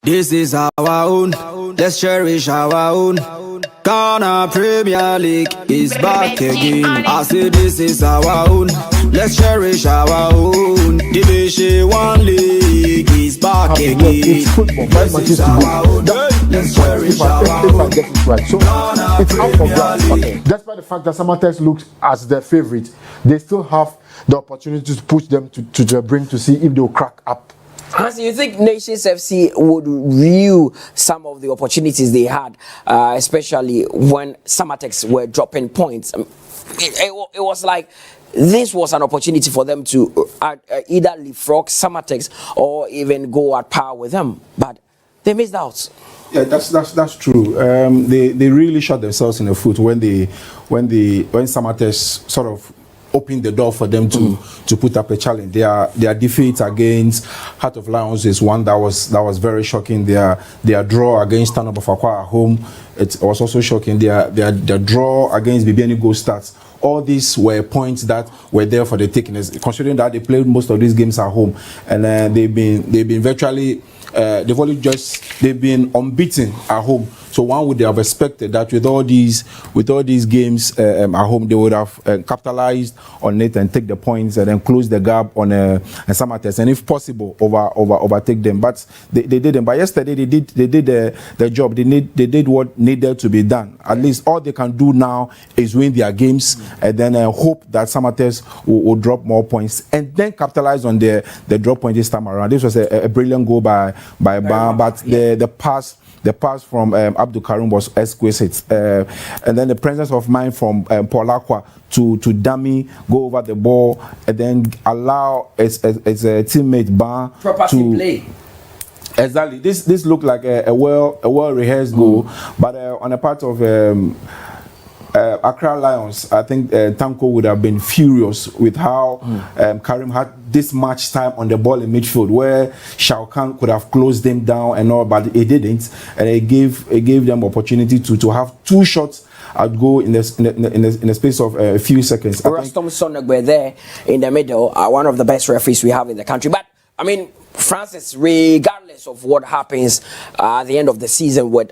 This is our own, let's cherish our own. Ghana Premier League is back again. I say this is our own, let's cherish our own. Division 1 League is back again. It's football, very much is our own. Let's cherish our own. If I get it right. So it's out for grabs. Okay. Despite the fact that Asante looks as their favorite, they still have the opportunity to push them to the brink to see if they'll crack up. Hansi, you think Nations FC would review some of the opportunities they had, especially when Samatex were dropping points? It was like this was an opportunity for them to either leapfrog Samatex or even go at par with them, but they missed out. Yeah, that's true. They really shot themselves in the foot when Samatex sort of opened the door for them to put up a challenge. Their defeat against Heart of Lions is one that was very shocking. Their draw against Stanley Bafakwa at home, it was also shocking. Their draw against BBN Gold Stars. All these were points that were there for the taking. Considering that they played most of these games at home, and they've been virtually they've been unbeaten at home. So one would have expected that with all these games at home, they would have capitalized on it and take the points and then close the gap on Samatex, and if possible overtake them. But they didn't. But yesterday they did the job. They did what needed to be done. At least all they can do now is win their games and then hope that Samatex will drop more points and then capitalize on the drop point this time around. This was a brilliant goal by Ban, but the pass from Abdul Karim was exquisite, and then the presence of mind from Paul Akwa to dummy, go over the ball, and then allow his teammate Ban to play. Exactly. This looked like a well rehearsed goal, but on the part of Accra Lions, I think Tanko would have been furious with how Karim had this much time on the ball in midfield, where Shao Kahn could have closed them down and all, but he didn't, and it gave them opportunity to have two shots at goal in the space of a few seconds. Rostom Sonogbe there in the middle, one of the best referees we have in the country. But I mean, Francis, regardless of what happens at the end of the season with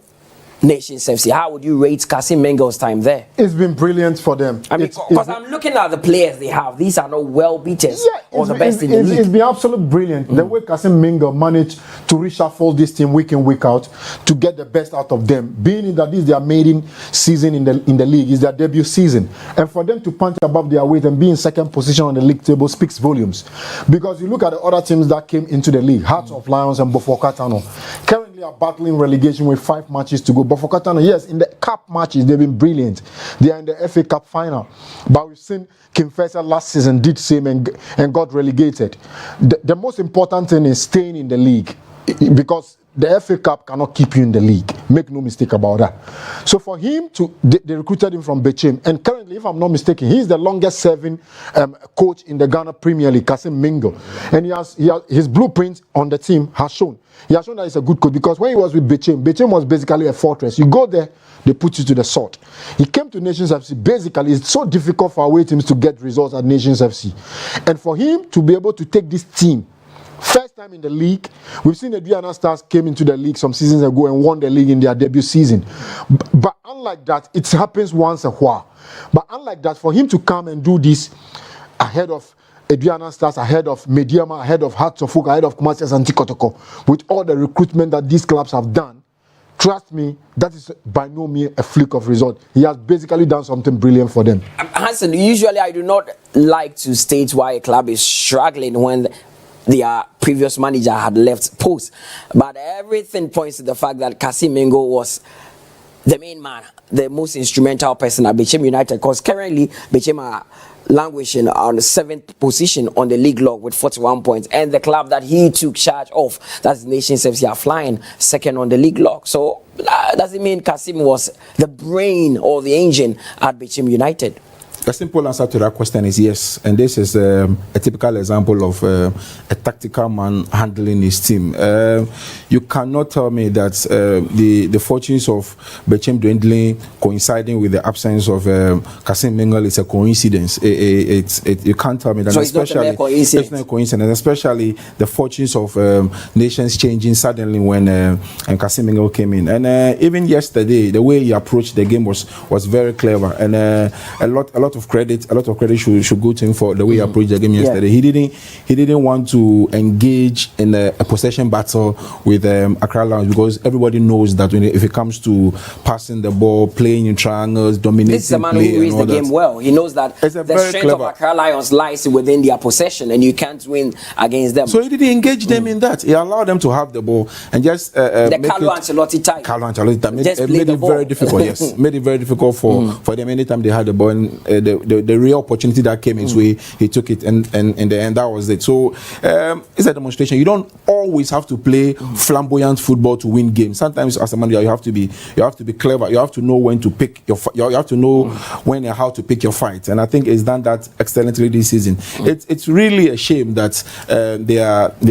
Nations FC, how would you rate Kasim Mingles' time there? It's been brilliant for them. I mean, because I'm looking at the players they have. These are not well beaters or the best in the league. It's been absolutely brilliant. The way Kasim Mingles managed to reshuffle this team week in, week out to get the best out of them. Being that this is their maiden season in the league, is their debut season. And for them to punch above their weight and be in second position on the league table speaks volumes. Because you look at the other teams that came into the league, Hearts of Lions and Bofokatano, currently are battling relegation with 5 matches to go. Bofokatano, yes, in the cup matches, they've been brilliant. They are in the FA Cup final. But we've seen King Faisal last season did same and got relegated. The most important thing is staying in the league, because the FA Cup cannot keep you in the league. Make no mistake about that. So for him they recruited him from Berekum, and currently, if I'm not mistaken, he's the longest serving coach in the Ghana Premier League, Kasim Mingles. And he has his blueprint on the team has shown. He has shown that he's a good coach, because when he was with Berekum was basically a fortress. You go there, they put you to the sword. He came to Nations FC. Basically, it's so difficult for away teams to get results at Nations FC. And for him to be able to take this team, first time in the league, we've seen the Diana Stars came into the league some seasons ago and won the league in their debut season. But unlike that, it happens once a while. But unlike that, for him to come and do this ahead of Diana Stars, ahead of Mediama, ahead of Hearts of Oak, ahead of Kumasi, Asante, Kotoko, with all the recruitment that these clubs have done, trust me, that is by no means a flick of result. He has basically done something brilliant for them. Hansen, usually I do not like to state why a club is struggling when their previous manager had left post, but everything points to the fact that Kasim Mingles was the main man, the most instrumental person at Berekum United, because currently Berekum are languishing on the 7th position on the league log with 41 points, and the club that he took charge of, that's Nations FC, are flying second on the league log. So does it mean Kasim was the brain or the engine at Berekum United? The simple answer to that question is yes, and this is a typical example of a tactical man handling his team. You cannot tell me that the fortunes of Berekum dwindling coinciding with the absence of Kassim Mingles is a coincidence. You can't tell me that. So it's not a coincidence. It's not a coincidence, especially the fortunes of nations changing suddenly when Kassim Mingles came in. And even yesterday, the way he approached the game was very clever, and a lot of credit should go to him for the way he approached the game yesterday. He didn't want to engage in a possession battle with Accra Lions, because everybody knows that if it comes to passing the ball, playing in triangles, dominating, this is a man who reads the game well. He knows that the strength of Accra Lions lies within their possession, and you can't win against them. So he didn't engage them in that. He allowed them to have the ball and just the Carlo Ancelotti type. Carlo Ancelotti type made it very difficult. Yes, made it very difficult for them anytime they had the ball. And the real opportunity that came his way, he took it, and in the end that was it. So it's a demonstration. You don't always have to play flamboyant football to win games. Sometimes as a manager you have to be clever. You have to know when to pick your you have to know when and how to pick your fight, and I think he's done that excellently this season. It's really a shame that they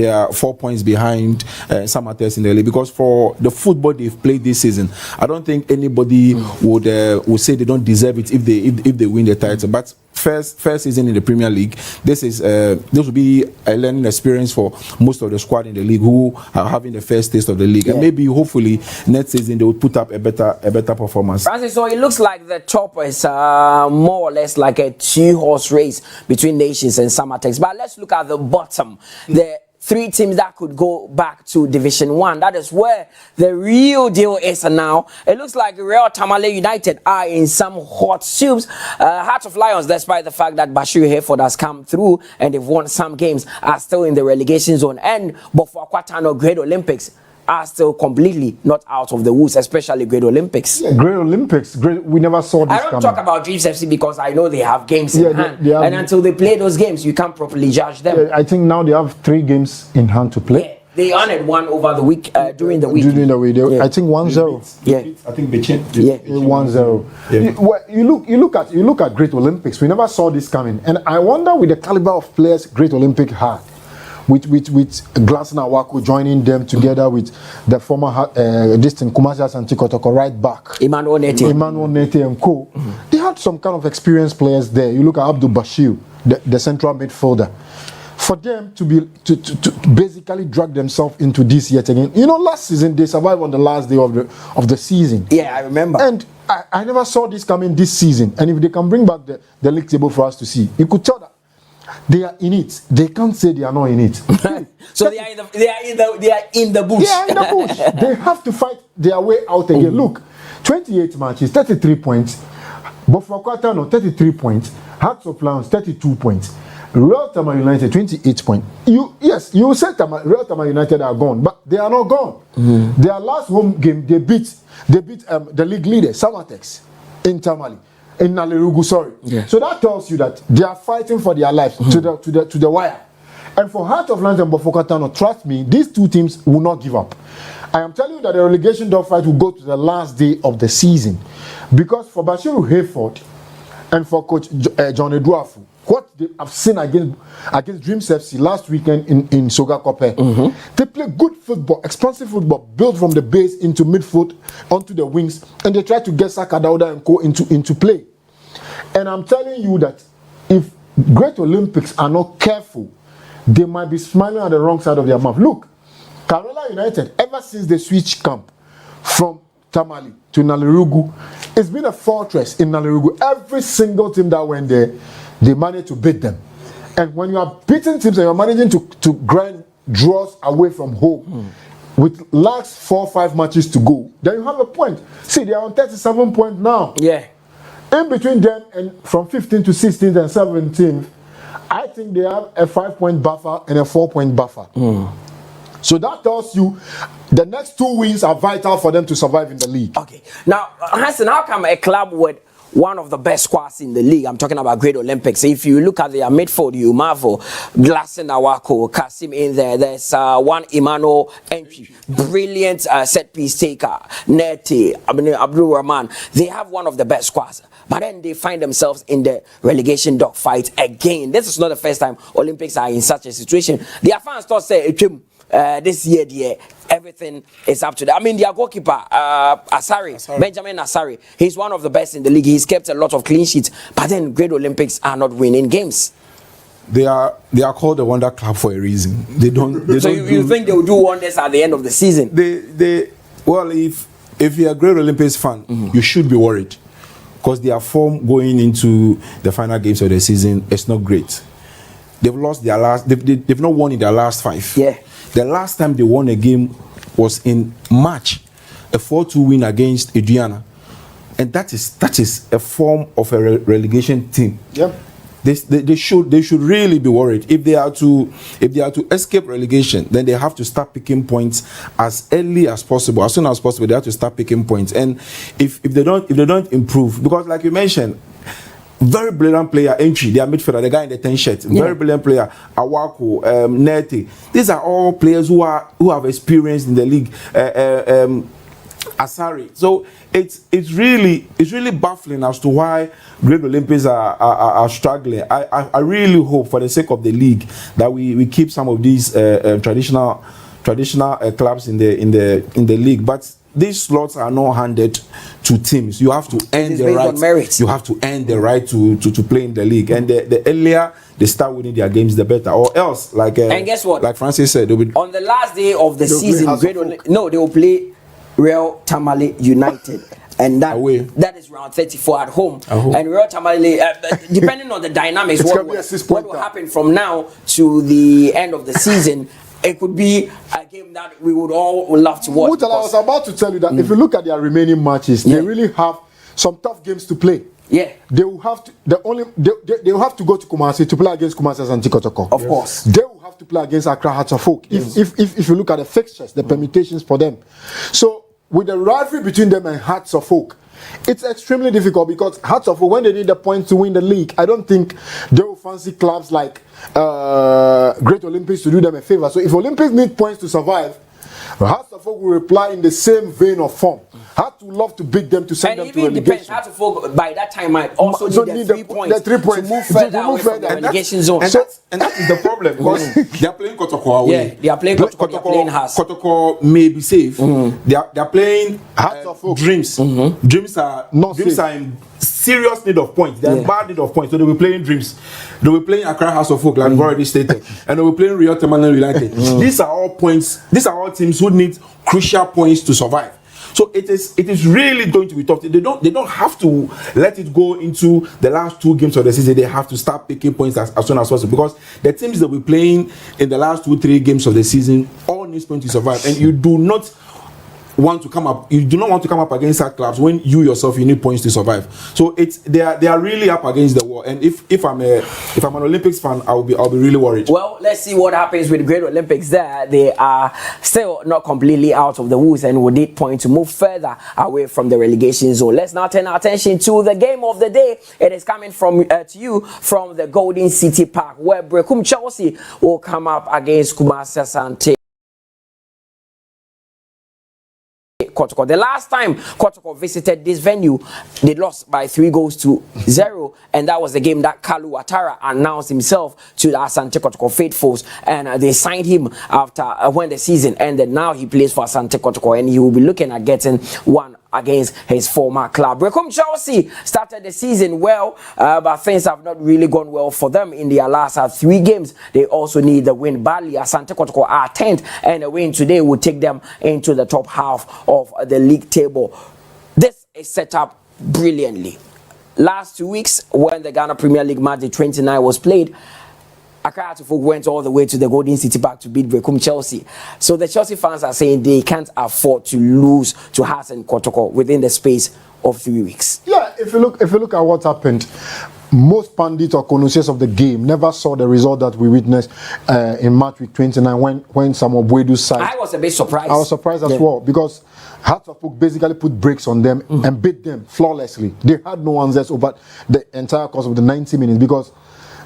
are 4 points behind some others in the league, because for the football they've played this season, I don't think anybody would say they don't deserve it if they win the title. But first season in the Premier League, this will be a learning experience for most of the squad in the league who are having the first taste of the league, and maybe hopefully next season they will put up a better performance. Francis, so it looks like the top is more or less like a 2-horse race between Nations and Samatex. But let's look at the bottom. The 3 teams that could go back to Division 1. That is where the real deal is now. It looks like Real Tamale United are in some hot soups. Heart of Lions, despite the fact that Bashir Hayford has come through and they've won some games, are still in the relegation zone. And Bofo Akwatano Great Olympics are still completely not out of the woods, especially Great Olympics. Yeah, Great Olympics. We never saw this. I don't talk about Dreams FC because I know they have games in hand. And until they play those games, you can't properly judge them. Yeah, I think now they have 3 games in hand to play. Yeah, they honored one over the week, during the week. I think 1-0. Yeah. I think Berekum. Yeah. 1-0. You look at Great Olympics. We never saw this coming. And I wonder, with the caliber of players Great Olympic had, with Glasner Wako joining them together with the former Kumasi Asante Kotoko right back, Emmanuel Nete and co. They had some kind of experienced players there. You look at Abdul Bashir, the central midfielder. For them to basically drag themselves into this yet again. You know, last season they survived on the last day of the season. Yeah, I remember. And I never saw this coming this season. And if they can bring back the league table for us to see, you could tell that they are in it. They can't say they are not in it. So they are in the bush. They are in the bush. They have to fight their way out again. Look, 28 matches, 33 points. Bofo Akwatano, 33 points. Hearts of Lions, 32 points. Real Tamale United, 28 points. You said Real Tamale United are gone, but they are not gone. Their last home game, they beat the league leader, Samatex, in Tamale. In Nalerugu, sorry. Yeah. So that tells you that they are fighting for their lives to the wire. And for Heart of Lions and Bofo Akwatano, trust me, these 2 teams will not give up. I am telling you that the relegation dogfight will go to the last day of the season, because for Bashir Hayford and for Coach John Eduafu, what they have seen against Dreams FC last weekend in Soga Kope, they play good football, expansive football, built from the base into midfield, onto the wings, and they try to get Saka Dauda and co into play. And I'm telling you that if Great Olympics are not careful, they might be smiling at the wrong side of their mouth. Look, Kerala United, ever since they switched camp from Tamale to Nalerugu, it's been a fortress in Nalerugu. Every single team that went there, they managed to beat them. And when you are beating teams and you're managing to grind draws away from home, with last 4 or 5 matches to go, then you have a point. See, they are on 37 points now. Yeah. In between them and from 15th to 16th and 17th, I think they have a 5-point buffer and a 4-point buffer. So that tells you the next 2 wins are vital for them to survive in the league. Okay. Now, Hassan, how come a club with one of the best squads in the league. I'm talking about Great Olympics. If you look at their midfield, you marvel. Glasson Awako, Kasim in there. There's one Emmanuel entry, brilliant set piece taker, Neti, Abdul Rahman. They have one of the best squads, but then they find themselves in the relegation dogfight again. This is not the first time Olympics are in such a situation. Their fans thought say this year, everything is up to them. I mean, their goalkeeper, Asari, Benjamin Asari, he's one of the best in the league. He's kept a lot of clean sheets, but then Great Olympics are not winning games. They are called the Wonder Club for a reason. They don't. So you think they will do wonders at the end of the season? Well, if you're a Great Olympics fan, you should be worried because their form going into the final games of the season is not great. They've lost their last. They've not won in their last 5. Yeah. The last time they won a game was in March, a 4-2 win against Adriana, and that is a form of a relegation team. Yeah. They should really be worried. If they are to escape relegation, then they have to start picking points as early as possible, as soon as possible. They have to start picking points, and if they don't improve, because like you mentioned, very brilliant player entry, their midfielder, the guy in the 10 shirt, very brilliant player, Awako, Neti. These are all players who have experience in the league. Asari. So it's really baffling as to why Great Olympics are struggling. I really hope, for the sake of the league, that we keep some of these traditional clubs in the league, but these slots are not handed to teams. You have to earn the right. You have to earn the right to play in the league, and the earlier they start winning their games, the better. Or else, and guess what? Like Francis said, on the last day of the season, they will play Real Tamale United. And that is round 34 at home. And Real Tamale, depending on the dynamics, what will happen from now to the end of the season, it could be a game that we would all love to watch. I was about to tell you that if you look at their remaining matches, they really have some tough games to play. Yeah, they will have to. They will have to go to Kumasi to play against Kumasi Asante Kotoko. Of course, they will have to play against Accra Hearts of Oak. If you look at the fixtures, the permutations for them. So with the rivalry between them and Hearts of Oak, it's extremely difficult because Hearts of Oak, when they need the points to win the league, I don't think they will fancy clubs like Great Olympics to do them a favor. So if Olympics need points to survive, Hearts of Oak will reply in the same vein of form. Hearts would love to beat them to send them to relegation. Hearts of Oak by that time might also need the 3 points, the 3 points to move further away from the relegation zone. And that is the problem because they are playing Kotoko away. Yeah, they are playing Kotoko. They are playing Hearts. Kotoko may be safe. They are playing Hearts of Oak. Dreams. Dreams are in serious need of points. They are in bad need of points. So they will be playing Dreams. They will be playing Accra House of Folk, like I've already stated, and they will be playing Rio Tamale United. These are all points. These are all teams who need crucial points to survive. So it is really going to be tough. They don't have to let it go into the last 2 games of the season. They have to start picking points as soon as possible because the teams that we're playing in the last 2-3 games of the season all need points to survive, and you do not want to come up against such clubs when you yourself need points to survive. So they are really up against the wall, and if I'm an Olympics fan, I'll be really worried. Well, let's see what happens with the Great Olympics there. They are still not completely out of the woods and will need points to move further away from the relegation zone. Let's now turn our attention to the game of the day. It is coming from to you from the Golden City Park, where Berekum Chelsea will come up against Kumasi Asante Kotoko. The last time Kotoko visited this venue, they lost by 3-0, and that was the game that Kalu Atara announced himself to the Asante Kotoko faithfuls, and they signed him after when the season ended. Now he plays for Asante Kotoko, and he will be looking at getting one against his former club. Berekum Chelsea started the season well, but things have not really gone well for them in their last 3 games. They also need the win badly. Asante Kotoko are 10th, and a win today will take them into the top half of the league table. This is set up brilliantly. Last 2 weeks, when the Ghana Premier League match, the 29 was played, Accra went all the way to the Golden City Park to beat Berekum Chelsea. So the Chelsea fans are saying they can't afford to lose to Hearts and Kotoko within the space of 3 weeks. Yeah, if you look at what happened, most pundits or connoisseurs of the game never saw the result that we witnessed in match week 29 when Samuel Boedu's side. I was a bit surprised. I was surprised as well because Hearts of Oak basically put brakes on them and beat them flawlessly. They had no answers over the entire course of the 90 minutes because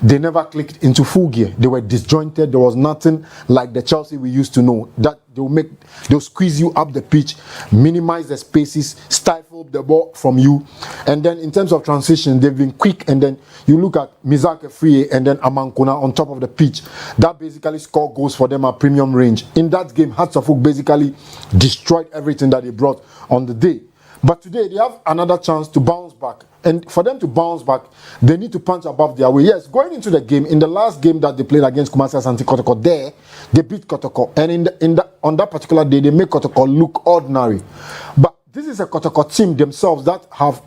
they never clicked into full gear. They were disjointed. There was nothing like the Chelsea we used to know. That they'll squeeze you up the pitch, minimize the spaces, stifle the ball from you. And then in terms of transition, they've been quick. And then you look at Mizake Free and then Amankuna on top of the pitch. That basically score goals for them at premium range. In that game, Hearts of Oak basically destroyed everything that they brought on the day. But today, they have another chance to bounce back. And for them to bounce back, they need to punch above their weight. Yes, going into the game, in the last game that they played against Kumasi Asante Kotoko, there, they beat Kotoko. And on that particular day, they make Kotoko look ordinary. But this is a Kotoko team themselves that have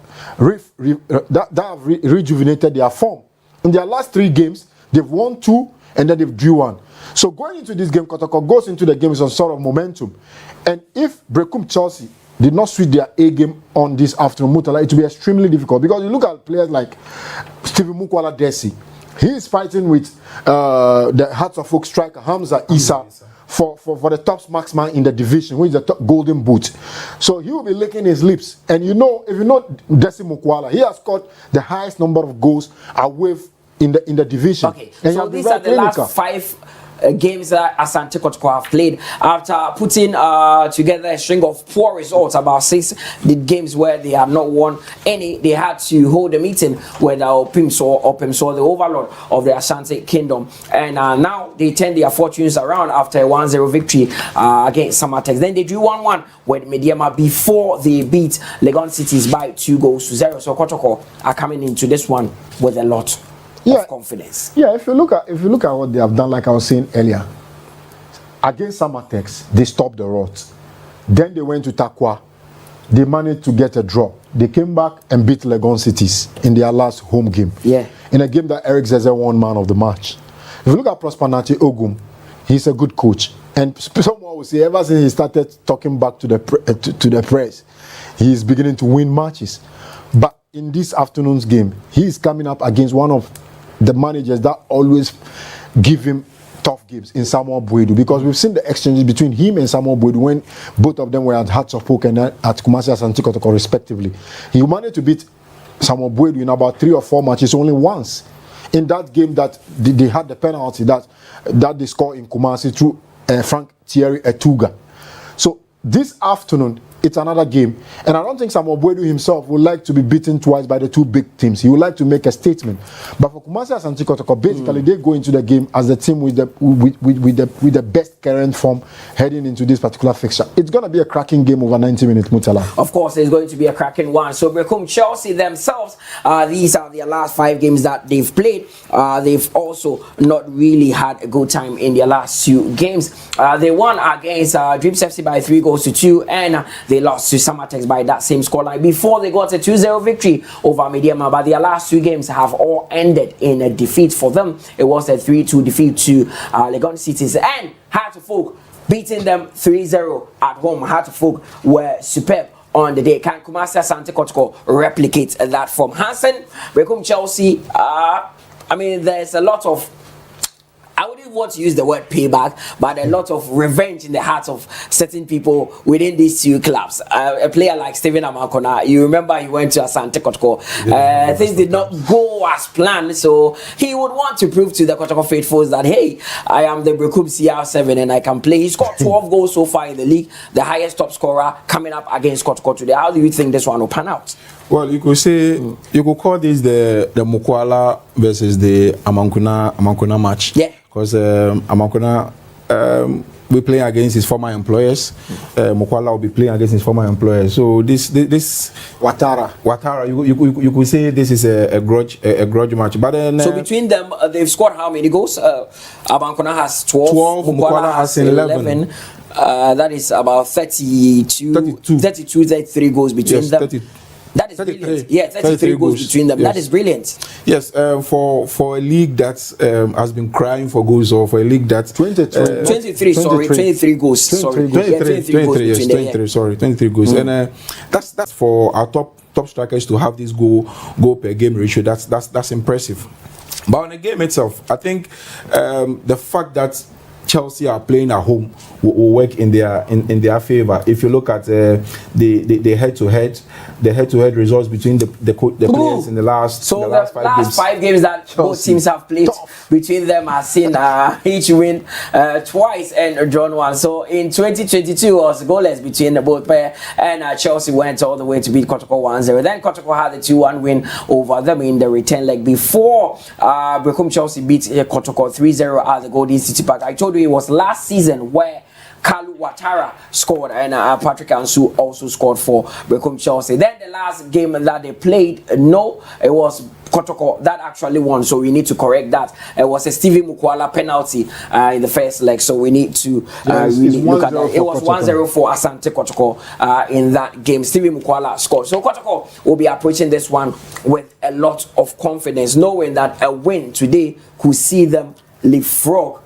rejuvenated their form. In their last 3 games, they've won 2 and then they've drew 1. So going into this game, Kotoko goes into the game with some sort of momentum. And if Berekum Chelsea did not switch their A game on this afternoon, Mutala, it will be extremely difficult because you look at players like Stephen Mukwala Desi. He is fighting with the Hearts of Oak striker Hamza Issa for the top marksman in the division, who is the top golden boot. So he will be licking his lips. And you know, if you know Desi Mukwala, he has scored the highest number of goals away in the division. Okay, and so these are the last 5 games that Asante Kotoko have played after putting together a string of poor results. About 6 games where they had not won any. They had to hold a meeting with Opimso, the overlord of the Asante Kingdom, and now they turn their fortunes around after a 1-0 victory against Samatex. Then they drew 1-1 with Mediama before they beat Legon Cities by 2-0. So Kotoko are coming into this one with a lot of confidence. Yeah, if you look at what they have done, like I was saying earlier, against Samatex, they stopped the rot. Then they went to Takwa. They managed to get a draw. They came back and beat Legon Cities in their last home game. Yeah. In a game that Eric Zeze won man of the match. If you look at Prosper Nachi Ogum, he's a good coach. And someone will say, ever since he started talking back to the press, he's beginning to win matches. But in this afternoon's game, he is coming up against one of the managers that always give him tough games in Samuel Boedu, because we've seen the exchanges between him and Samuel Boedu when both of them were at Hearts of Oak and at Kumasi Asante Kotoko respectively. He managed to beat Samuel Boedu in about 3 or 4 matches only once. In that game that they had the penalty that they scored in Kumasi through Frank Thierry Etuga. So this afternoon, it's another game, and I don't think Samuel Boedu himself would like to be beaten twice by the 2 big teams. He would like to make a statement. But for Kumasi Asante Kotoko, basically they go into the game as the team with the best current form heading into this particular fixture. It's going to be a cracking game over 90 minutes, Mutala. Of course, it's going to be a cracking one. So Berekum Chelsea themselves, these are their last 5 games that they've played. They've also not really had a good time in their last 2 games. They won against Dreams FC by 3-2, and they lost to Samatex by that same scoreline before they got a 2-0 victory over Mediama. But their last 2 games have all ended in a defeat for them. It was a 3-2 defeat to Legon Cities, and Hearts of Oak beating them 3-0 at home. Hearts of Oak were superb on the day. Can Kumasi Asante Kotoko replicate that from Hansen? Berekum Chelsea, I mean, there's a lot of, I wouldn't want to use the word payback, but a lot of revenge in the hearts of certain people within these 2 clubs. A player like Stephen Amankona, you remember he went to Asante Kotoko. Things did not go as planned, so he would want to prove to the Kotoko faithfuls that, hey, I am the Berekum CR7 and I can play. He scored 12 goals so far in the league, the highest top scorer coming up against Kotoko today. How do you think this one will pan out? Well, you could say, you could call this the Mukwala versus the Amankuna match. Yeah. Because Amankuna we play against his former employers. Mukwala will be playing against his former employers. So this Watara, you could say this is a grudge match. But then so between them, they've scored how many goals? Amankuna has 12. Mukwala has 11. That is about 33 goals between them. 30. That is brilliant. Yeah, 33 goals between them. Yes. That is brilliant. Yes, for a league that has been crying for goals, or for a league that 23 goals. 23 goals. And that's for our top top strikers to have this goal per game ratio. That's impressive. But on the game itself, I think the fact that Chelsea are playing at home will work in their favor. If you look at the head-to-head results between the players in the last 5 games that Chelsea, both teams have played between them have seen each win twice and drawn one. So in 2022 was goalless between the both pair, and Chelsea went all the way to beat Kotoko 1-0. Then Kotoko had the 2-1 win over them in the return leg before Berekum Chelsea beat Kotoko 3-0 at the Golden City Park. I told you it was last season where Kalu Ouattara scored and Patrick Ansu also scored for Berekum Chelsea. Then the last game that they played, it was Kotoko that actually won, so we need to correct that. It was a Stevie Mukwala penalty in the first leg, so we need to really look at that. It was 1-0 for Asante Kotoko in that game. Stevie Mukwala scored. So Kotoko will be approaching this one with a lot of confidence, knowing that a win today could see them leapfrog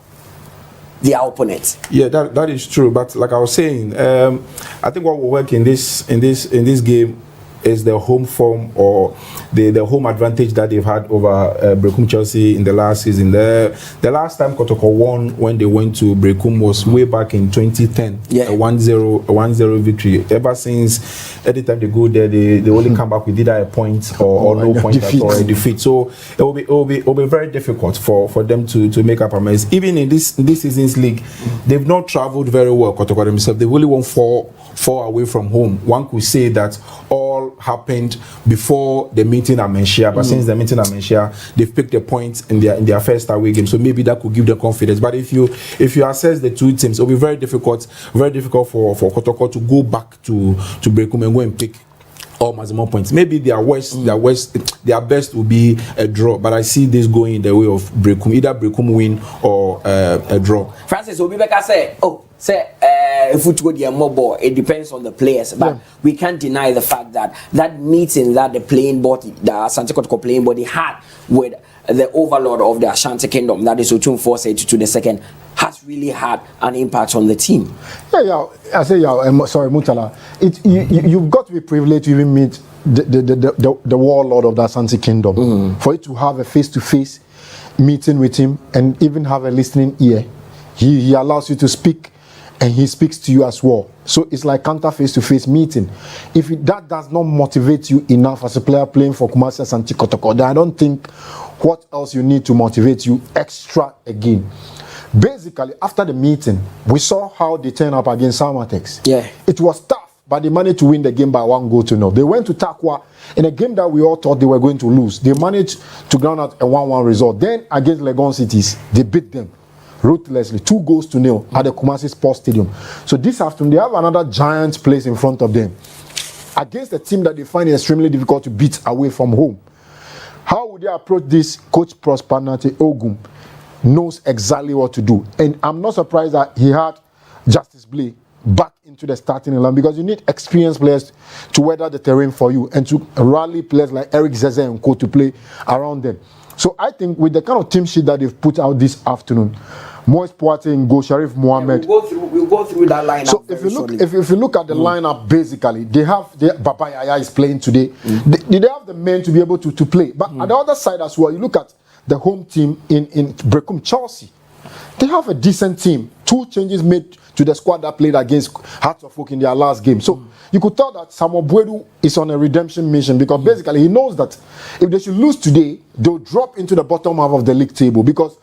their opponent. Yeah, that is true. But like I was saying, I think what will work in this game is the home form or the home advantage that they've had over Berekum Chelsea in the last season. The last time Kotoko won when they went to Berekum was way back in 2010. Yeah. A 1-0 victory. Ever since, every time they go there, they only come back with either a point or no point at all, a defeat. So it will be very difficult for them to make up a mess. Even in this season's league, they've not traveled very well, Kotoko themselves. They've only won four away from home. One could say that all happened before the meeting at Menchia, but since the meeting at Menchia, they've picked a point in their first away game. So maybe that could give them confidence. But if you assess the two teams, it'll be very difficult for Kotoko to go back to Berekum and go and pick all maximum points. Maybe their best will be a draw, but I see this going in the way of Berekum, either Berekum win or a draw. Francis Obibeka said, if we go the mobile, it depends on the players, but we can't deny the fact that meeting that the playing body, the Asante Kotoko playing body had with the overlord of the Ashanti Kingdom, that is Otun Force to the second, has really had an impact on the team. Sorry, Mutala. You've got to be privileged to even meet the warlord of the Asante Kingdom. For you to have a face-to-face meeting with him and even have a listening ear. He allows you to speak, and he speaks to you as well. So it's like counter face-to-face meeting. If that does not motivate you enough as a player playing for Kumasi Asante Kotoko, then I don't think what else you need to motivate you extra again. Basically, after the meeting, we saw how they turned up against Samatex. Yeah. It was tough, but they managed to win the game by 1-0. They went to Takwa in a game that we all thought they were going to lose. They managed to ground out a 1-1 result. Then against Legon Cities, they beat them ruthlessly, 2-0 at the Kumasi Sports Stadium. So this afternoon, they have another giant place in front of them against a team that they find it extremely difficult to beat away from home. How would they approach this? Coach Prosper Nate Ogum knows exactly what to do. And I'm not surprised that he had Justice Blay back into the starting line, because you need experienced players to weather the terrain for you and to rally players like Eric Zeze and Co to play around them. So I think with the kind of team sheet that they've put out this afternoon, Moise Poate and Go Sharif Mohammed. We'll go through that lineup. So if you look at the lineup, basically they have Baba Yaya is playing today. They have the men to be able to play. But at the other side as well, you look at the home team in Berekum Chelsea. They have a decent team. 2 changes made to the squad that played against Hearts of Oak in their last game. So you could tell that Samuel Bwedu is on a redemption mission, because basically he knows that if they should lose today, they'll drop into the bottom half of the league table, because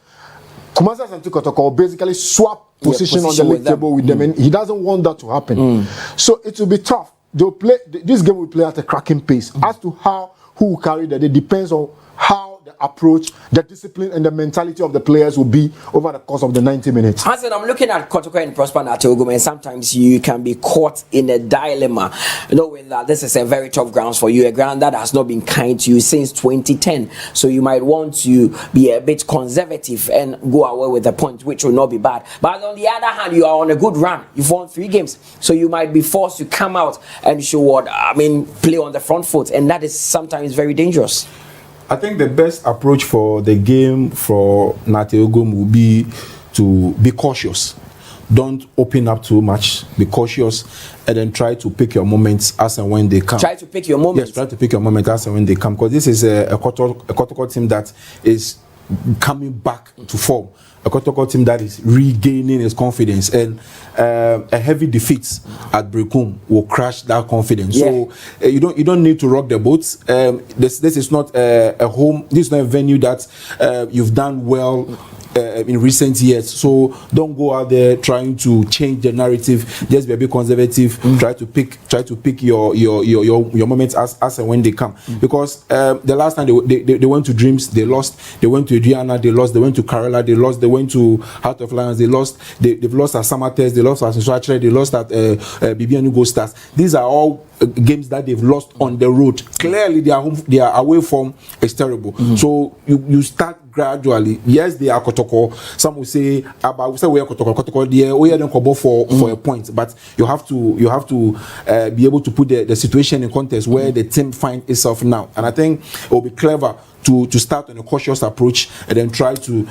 Kumasi Asante Kotoko will basically swap position on the league table with them, and he doesn't want that to happen. So it will be tough. They'll play this game will play at a cracking pace. As to who will carry that, it depends on how the approach, the discipline, and the mentality of the players will be over the course of the 90 minutes. Hansen, I'm looking at Kotoko and Prosper Nate-Ogum, and sometimes you can be caught in a dilemma, knowing that this is a very tough ground for you, a ground that has not been kind to you since 2010. So you might want to be a bit conservative and go away with a point, which will not be bad. But on the other hand, you are on a good run. You've won 3 games, so you might be forced to come out and show play on the front foot, and that is sometimes very dangerous. I think the best approach for the game for Nate Ogum will be to be cautious. don't open up too much. Be cautious, and then try to pick your moments as and when they come. Try to pick your moments. Yes, try to pick your moment as and when they come, because this is a Kotoko team that is coming back to form. A Kotoko team that is regaining its confidence, and a heavy defeat at Berekum will crash that confidence. Yeah. So you don't need to rock the boat. This is not a home. This is not a venue that you've done well in recent years. So don't go out there trying to change the narrative. Just be a bit conservative. Try to pick your moments as and when they come. Because the last time they went to Dreams, they lost. They went to Adriana, they lost. They went to Kerala, they lost. They went to Heart of Lions, they lost. They've lost at Samates, they lost at Swachre, they lost at Bibianu Go Stars. These are all games that they've lost on the road. Clearly, their away form is terrible. So you start gradually. Yes, they are Kotoko. Some will say, we say we are Kotoko. We are don't go for a point. But you have to be able to put the situation in context where the team finds itself now. And I think it will be clever to start on a cautious approach and then try to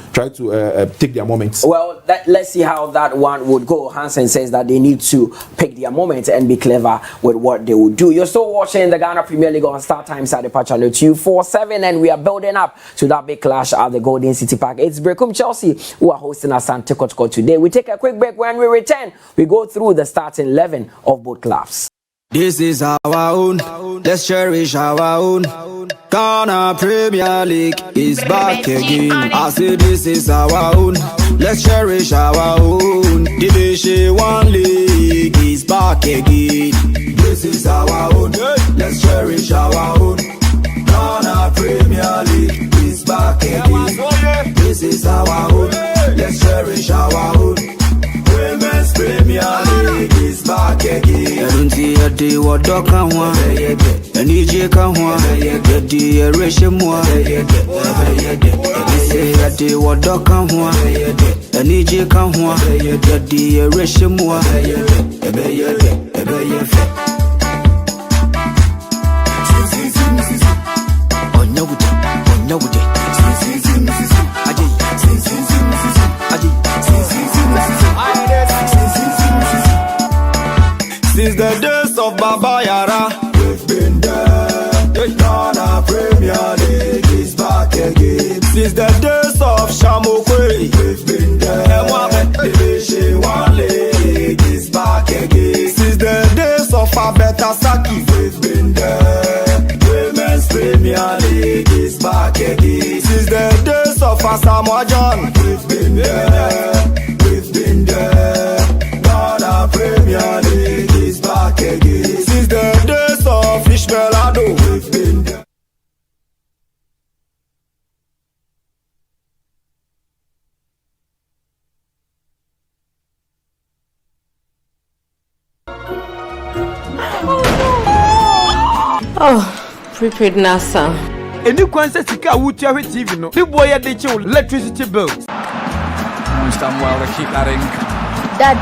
take their moments. Well, let's see how that one would go. Hansen says that they need to pick their moments and be clever with what they will do. You're still watching the Ghana Premier League on Star Times at the Patch channel 247, and we are building up to that big clash at the Golden City Park. It's Berekum Chelsea who are hosting Asante Kotoko today. We take a quick break. When we return, we go through the starting 11 of both clubs. This is our own, let's cherish our own. Ghana Premier League is back again. I say this is our own, let's cherish our own. Division 1 League is back again. This is our own, let's cherish our own. Ghana Premier League is back again. This is our own, let's cherish our own. Women's Premier League is back again. Yadi wadoka hwa, NJ ka hwa, yadi ereshe mwa. Yadi wadoka hwa, NJ ka hwa, yadi ereshe mwa. Since the days of Baba Yara, we've been there. Ghana Premier League is back again. Since the days of Shamokwe, we've been there. Division 1 League is back again. Since the days of Abeta Saki, we've been there. Women's Premier League is back again. Since the days of Asamoah John, we've been there. We've been there. Ghana Premier League is back again. Since the days of Ishmael Ado, we've been there. Oh, prepaid NASA. Any concert sika wutia hwe TV no. The boy dey che electricity bills. Understand well to keep that in. Dad,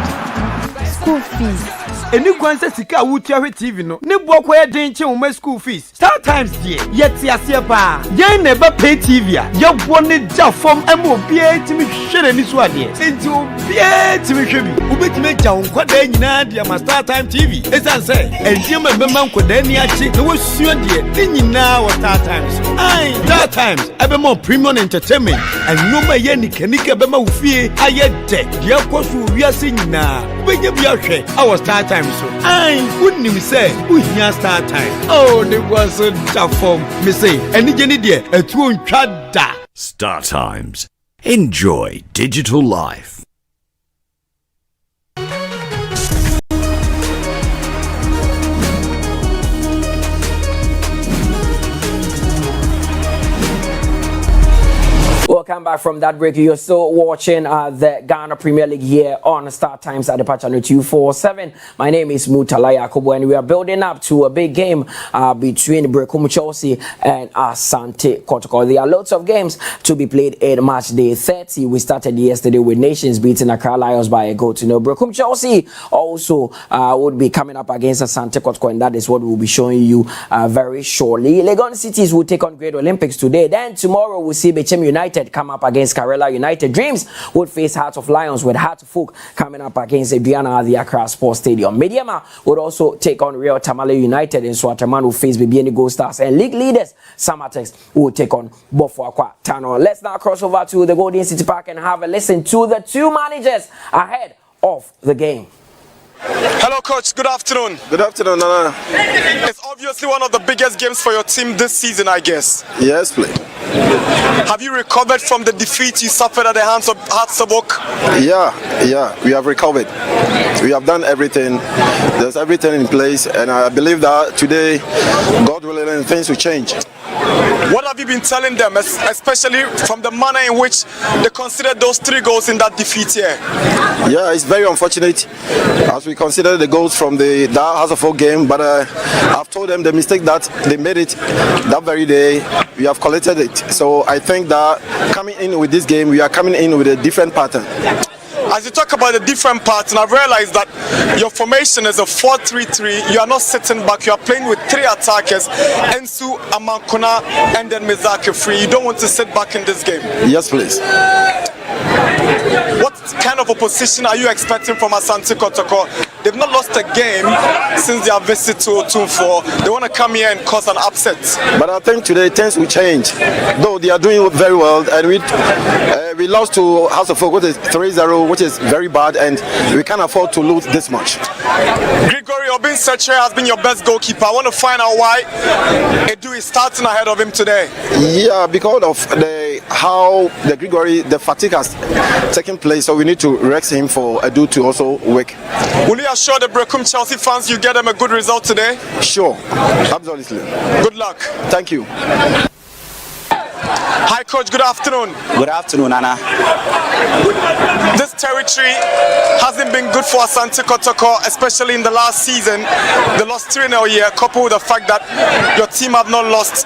school fees. Any concert sika wutia hwe TV no. Ne boy koye dey che my school fees. Star Times there. Yet asie pa. Yen never pay TV a. Ye woni ja form emo bia timi hwere ni so ade. Enti obia timi hwe bi. Ubetime ja nkwada nyina dia ma Star Time TV. Esan say, enjema bema nkwada ni achi na wasuo de. Ni nyina wa Star Times. Ai, Star Times ebe more premium entertainment. And no ma ye ni kanika bema ufie aye de. Dia kwaso wiase nyina. Ubenya bia hwe our Star Times so. Ai, wunnim say, uhia Star Time. Oh, they was so tough form. Me say, eni jeni de etu ontwa da. Star Times. Enjoy digital life. Welcome back from that break. You're still watching the Ghana Premier League here on Star Times at the Patch channel 247. My name is Mutala Yakubu, and we are building up to a big game between Berekum Chelsea and Asante Kotoko. There are lots of games to be played in match day 30. We started yesterday with Nations beating Accra Lions by a goal to nil. Berekum Chelsea also would be coming up against Asante Kotoko, and that is what we'll be showing you very shortly. Legon Cities will take on Great Olympics today. Then tomorrow we'll see Bechem United come up against Karela United. Dreams would face Heart of Lions, with Heart of Folk coming up against Aduana at the Accra Sports Stadium. Mediama would also take on Real Tamale United, and Swataman will face Bibiani Gold Stars. And league leaders Samatex will take on Bofo Akwa Tano. Let's now cross over to the Golden City Park and have a listen to the two managers ahead of the game. Hello, Coach. Good afternoon. Good afternoon, Nana. It's obviously one of the biggest games for your team this season, I guess. Yes, please. Have you recovered from the defeat you suffered at the hands of Hearts of Oak? Yeah, we have recovered. We have done everything. There's everything in place, and I believe that today, God willing, things will change. What have you been telling them, especially from the manner in which they considered those 3 goals in that defeat here? Yeah, it's very unfortunate as we consider the goals from the House of Folk game, but I've told them the mistake that they made it that very day, we have collected it. So I think that coming in with this game, we are coming in with a different pattern. As you talk about the different parts, and I've realized that your formation is a 4-3-3. You are not sitting back. You are playing with 3 attackers, Ensu, Amankona, and then Mizake Free. You don't want to sit back in this game. Yes, please. What kind of opposition are you expecting from Asante Kotoko? They've not lost a game since their visit to Otumfor. They want to come here and cause an upset. But I think today things will change. Though they are doing very well, and we lost to House of Folk, which is 3-0, which is very bad, and we can't afford to lose this much. Gregory Obinseche has been your best goalkeeper. I want to find out why Edu is starting ahead of him today. Yeah, because of how the fatigue has taken place, so we need to rest him for Edu to also work. Will you assure the Berekum Chelsea fans you get them a good result today? Sure, absolutely. Good luck. Thank you. Hi, Coach. Good afternoon. Good afternoon, Anna. This territory hasn't been good for Asante Kotoko, especially in the last season. They lost 3-0 here, coupled with the fact that your team have not lost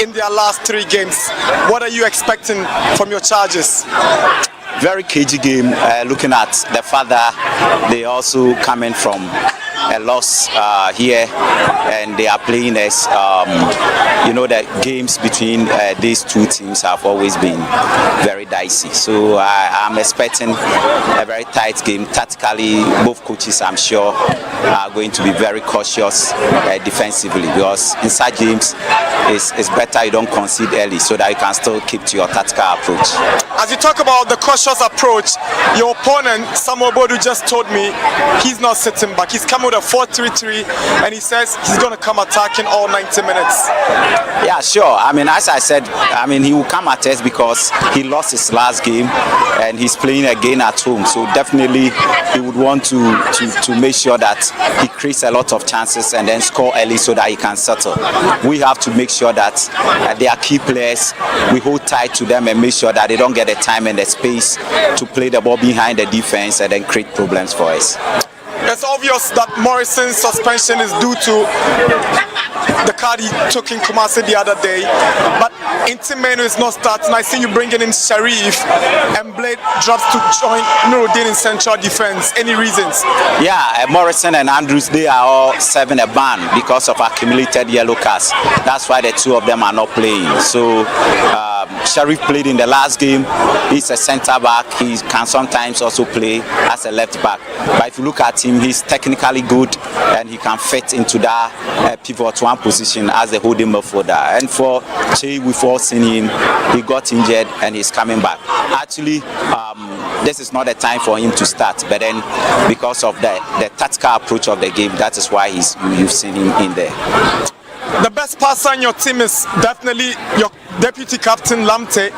in their last 3 games. What are you expecting from your charges? Very cagey game. Looking at the fact that they also coming from a loss here, and they are playing as the games between these 2 teams have always been very dicey. So I'm expecting a very tight game. Tactically, both coaches, I'm sure, are going to be very cautious defensively, because in such games it's better you don't concede early so that you can still keep to your tactical approach. As you talk about the cautious approach, your opponent Samuel Bodu just told me he's not sitting back. He's coming with a 4-3-3, and he says he's going to come attacking all 90 minutes. Yeah, sure. I mean, as I said, he will come at us because he lost his last game and he's playing again at home. So definitely he would want to make sure that he creates a lot of chances and then score early so that he can settle. We have to make sure that they are key players. We hold tight to them and make sure that they don't get the time and the space to play the ball behind the defense and then create problems for us. It's obvious that Morrison's suspension is due to the card he took in Kumasi the other day, but Intimeno is not starting. I see you bringing in Sharif, and Blade drops to join Nuruddin in central defense. Any reasons? Yeah, Morrison and Andrews, they are all serving a ban because of accumulated yellow cards. That's why the 2 of them are not playing. So Sharif played in the last game. He's a centre back. He can sometimes also play as a left back. But if you look at him, he's technically good and he can fit into that pivot 1 position as a holding midfielder. And for Che, we've all seen him. He got injured and he's coming back. Actually, this is not the time for him to start. But then, because of the tactical approach of the game, that is why you've seen him in there. The best passer in your team is definitely your deputy captain Lamte.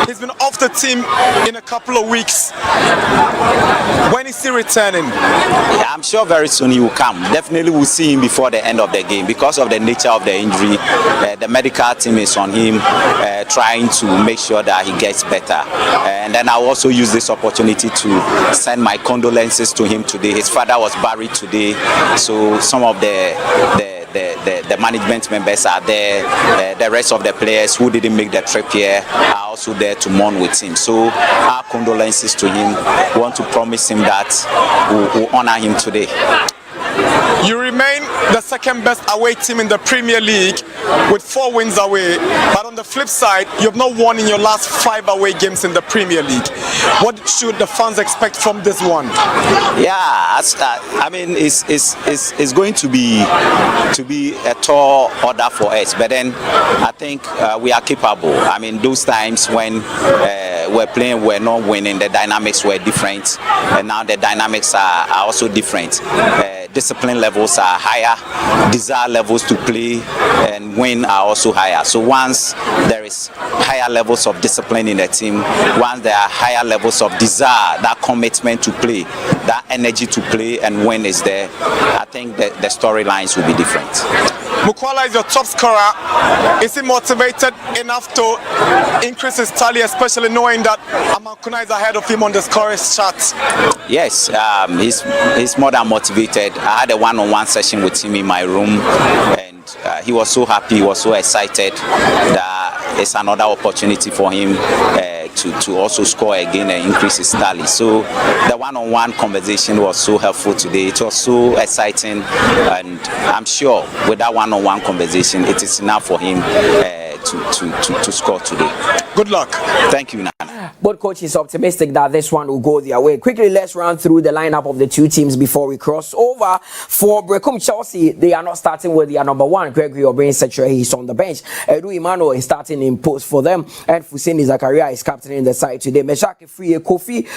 He's been off the team in a couple of weeks. When is he returning? Yeah, I'm sure very soon he will come. Definitely we'll see him before the end of the game because of the nature of the injury. The medical team is on him, trying to make sure that he gets better. And then I'll also use this opportunity to send my condolences to him today. His father was buried today, so some of the management members are there. The rest of the players who didn't make the trip here are also there to mourn with him. So our condolences to him. We want to promise him that we'll honor him today. You remain the second second best away team in the Premier League with 4 wins away. But on the flip side, you've not won in your last 5 away games in the Premier League. What should the fans expect from this one? Yeah, I mean, it's going to be a tall order for us. But then I think we are capable. I mean, those times when we're playing, we're not winning, the dynamics were different, and now the dynamics are also different. Discipline levels are higher, desire levels to play and win are also higher. So once there is higher levels of discipline in the team, once there are higher levels of desire, that commitment to play, that energy to play and win is there, I think that the storylines will be different. Mukwala is your top scorer. Is he motivated enough to increase his tally, especially knowing that Amankuna is ahead of him on the scorers chart? Yes, he's more than motivated. I had a one-on-one session with him in my room, and he was so happy, he was so excited that it's another opportunity for him to also score again and increase his tally. So the one-on-one conversation was so helpful today. It was so exciting, and I'm sure with that one-on-one conversation, it is enough for him to score today. Good luck. Thank you, Nana. Both coaches optimistic that this one will go their way. Quickly, let's run through the lineup of the two teams before we cross over. For Berekum Chelsea, they are not starting with their number 1, Gregory Obrane-Setre. He's on the bench. Edu Emmanuel is starting in post for them, and Fusini Zakaria is captaining the side today. Meshaki Free, Kofi,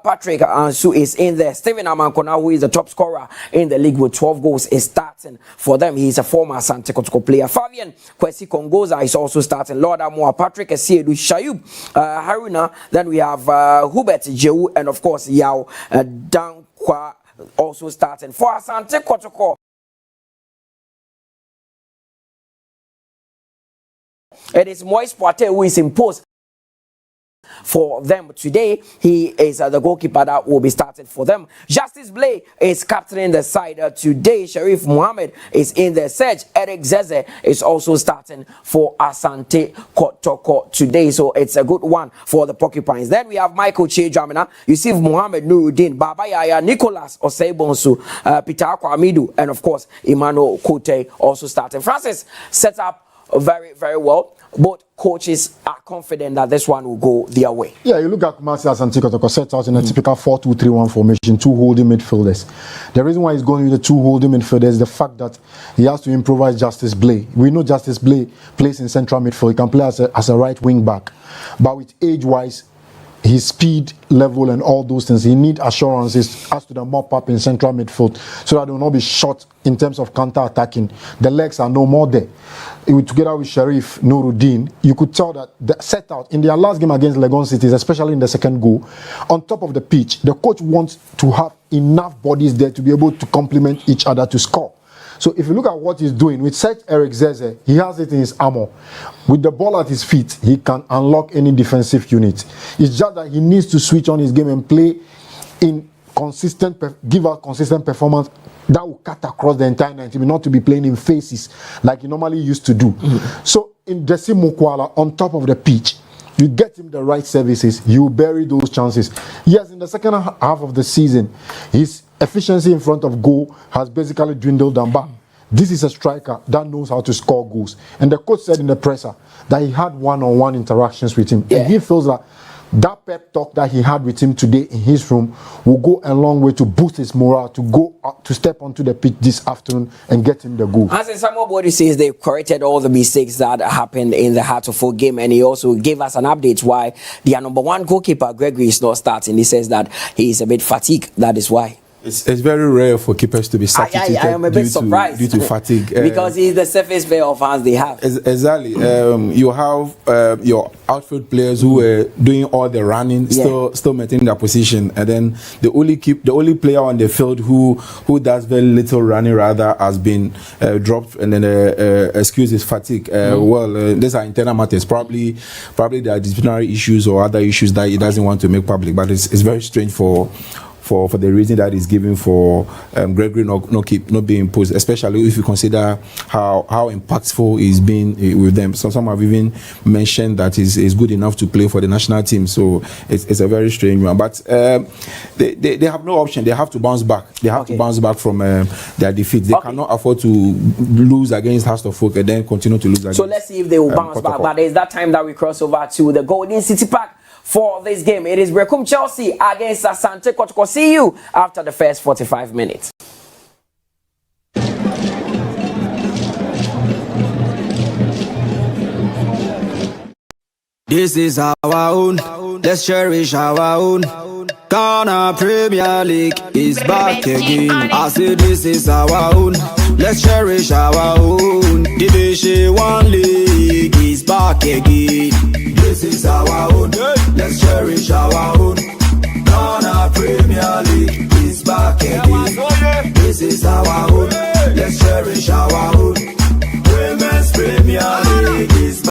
Patrick Ansu is in there. Steven Amankona, who is the top scorer in the league with 12 goals, is starting for them. He is a former Asante Kotoko player. Fabian Kwesi Kongoza is also starting. Lord Amoa, Patrick Esiedu, Shayub, Haruna. Then we have Hubert Jehu, and of course Yao Dankwa also starting. For Asante Kotoko, it is Moise Poite who is in post for them today. He is the goalkeeper that will be starting for them. Justice Blay is captaining the side today. Sharif Mohammed is in the search. Eric Zeze is also starting for Asante Kotoko today. So it's a good one for the Porcupines. Then we have Michael Chejamina, Yusuf Mohammed Nuruddin, Baba Yaya, Nicholas Oseibonsu, Peter Akwamidu, and of course Emmanuel Kote also starting. Francis set up very, very well. Both coaches are confident that this one will go their way. Yeah, you look at Kumasi Asante Kotoko set out in a typical 4-2-3-1 formation, 2 holding midfielders. The reason why he's going with the 2 holding midfielders is the fact that he has to improvise Justice Blay. We know Justice Blay plays in central midfield. He can play as a right wing back. But with age-wise, his speed level and all those things, he needs assurances as to the mop up in central midfield so that they will not be short in terms of counter-attacking. The legs are no more there. Together with Sharif Nuruddin, you could tell that the set out in their last game against Legon Cities, especially in the second goal, on top of the pitch, the coach wants to have enough bodies there to be able to complement each other to score. So if you look at what he's doing, with such Eric Zeze, he has it in his armor. With the ball at his feet, he can unlock any defensive unit. It's just that he needs to switch on his game and play in give a consistent performance that will cut across the entire 90 minutes, not to be playing in phases like he normally used to do. So in Desi Mukwala, on top of the pitch, you get him the right services, you bury those chances. Yes, in the second half of the season, his efficiency in front of goal has basically dwindled down, but this is a striker that knows how to score goals. And the coach said in the presser that he had one-on-one interactions with him. Yeah. And he feels that pep talk that he had with him today in his room will go a long way to boost his morale, to go to step onto the pitch this afternoon and get him the goal. As somebody says, they corrected all the mistakes that happened in the Hartlepool game, and he also gave us an update why their number 1 goalkeeper Gregory is not starting. He says that he is a bit fatigued. That is why. It's very rare for keepers to be substituted. I am a bit surprised due to fatigue. Because he's the safest pair of hands they have. Exactly. You have your outfield players who were doing all the running, still maintaining their position, and then the only player on the field who does very little running rather has been dropped, and then excuse his fatigue. These are internal matters. Probably there are disciplinary issues or other issues that he doesn't want to make public. But it's very strange for for the reason that is given for Gregory not being imposed, especially if you consider how impactful he's been with them. So some have even mentioned that he's good enough to play for the national team. So it's a very strange one. But they have no option. They have to bounce back. They have to bounce back from their defeat. They cannot afford to lose against Hearts of Oak and then continue to lose against. So let's see if they will bounce back. But it's that time that we cross over to the Golden City Park for this game. It is Berekum Chelsea against Asante Kotoko. See you after the first 45 minutes. This is our own, let's cherish our own. Ghana Premier League is back again. I say this is our own, let's cherish our own. Division 1 League is back again. This is our own, let's cherish our own. Ghana Premier League is back again. This is our own, let's cherish our own. Women's Premier League.